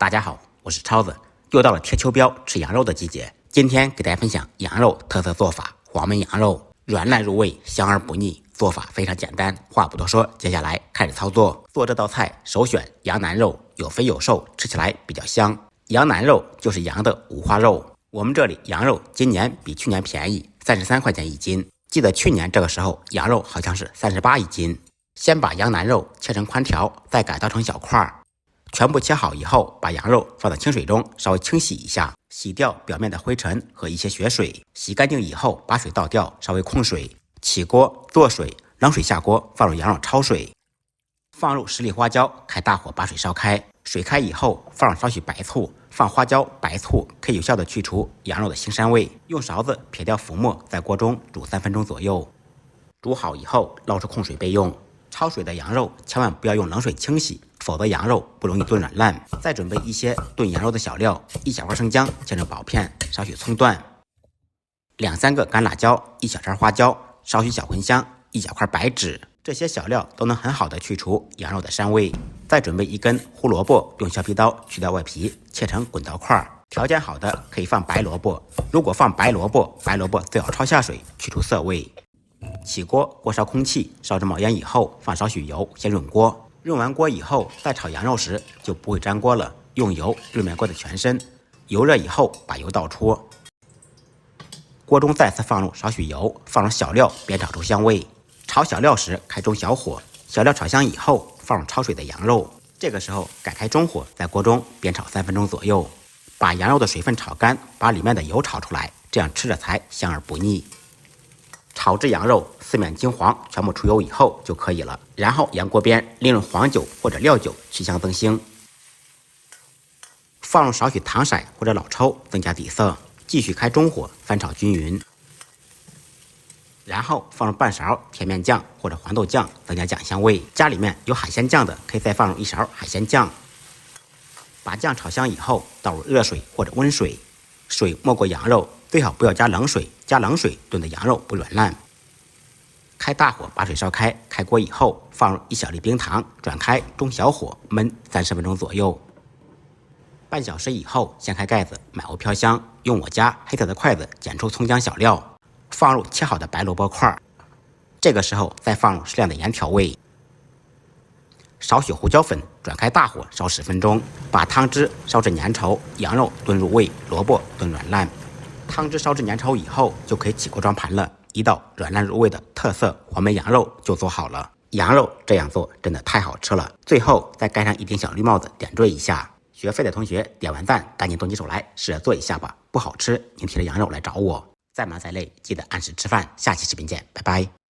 大家好，我是超子，又到了贴秋膘吃羊肉的季节。今天给大家分享羊肉特色做法——黄焖羊肉，软烂入味，香而不腻，做法非常简单。话不多说，接下来开始操作。做这道菜首选羊腩肉，有肥有瘦，吃起来比较香。羊腩肉就是羊的五花肉，我们这里羊肉今年比去年便宜，33块钱一斤。记得去年这个时候羊肉好像是38一斤。先把羊腩肉切成宽条，再改刀成小块。全部切好以后，把羊肉放到清水中稍微清洗一下，洗掉表面的灰尘和一些血水。洗干净以后，把水倒掉，稍微控水。起锅做水，冷水下锅，放入羊肉焯水，放入10粒花椒，开大火把水烧开。水开以后，放入少许白醋，放花椒、白醋可以有效的去除羊肉的腥膻味。用勺子撇掉浮沫，在锅中煮3分钟左右。煮好以后，捞出控水备用。焯水的羊肉千万不要用冷水清洗，否则羊肉不容易炖软烂。再准备一些炖羊肉的小料：1小块生姜切成薄片，少许葱段，2、3个干辣椒，1小勺花椒，少许小茴香，1小块白芷。这些小料都能很好的去除羊肉的膻味。再准备1根胡萝卜，用削皮刀去掉外皮，切成滚刀块。条件好的可以放白萝卜，如果放白萝卜最好焯下水，去除涩味。起锅，锅烧空气，烧至冒烟以后，放少许油，先润锅。润完锅以后，再炒羊肉时就不会粘锅了。用油润面锅的全身，油热以后把油倒出。锅中再次放入少许油，放入小料，煸炒出香味。炒小料时开中小火，小料炒香以后，放入焯水的羊肉。这个时候改开中火，在锅中煸炒3分钟左右，把羊肉的水分炒干，把里面的油炒出来，这样吃着才香而不腻。炒制羊肉4面金黄，全部出油以后就可以了。然后沿锅边另用黄酒或者料酒去香增腥，放入少许糖色或者老抽增加底色，继续开中火翻炒均匀。然后放入半勺甜面酱或者黄豆酱增加酱香味。家里面有海鲜酱的，可以再放入1勺海鲜酱。把酱炒香以后，倒入热水或者温水，水没过羊肉，最好不要加冷水，加冷水炖的羊肉不软烂。开大火把水烧开，开锅以后放入1小粒冰糖，转开中小火焖30分钟左右。半小时以后掀开盖子，满屋飘香。用我家黑色的筷子剪出葱姜小料，放入切好的白萝卜块。这个时候再放入适量的盐调味，少许胡椒粉，转开大火烧10分钟，把汤汁烧至粘稠，羊肉炖入味，萝卜炖软烂。汤汁烧至粘稠以后，就可以起锅装盘了。一道软烂入味的特色黄焖羊肉就做好了。羊肉这样做真的太好吃了。最后再盖上一顶小绿帽子点缀一下。学废的同学点完赞，赶紧动起手来，试着做一下吧。不好吃，您提着羊肉来找我。再忙再累，记得按时吃饭。下期视频见，拜拜。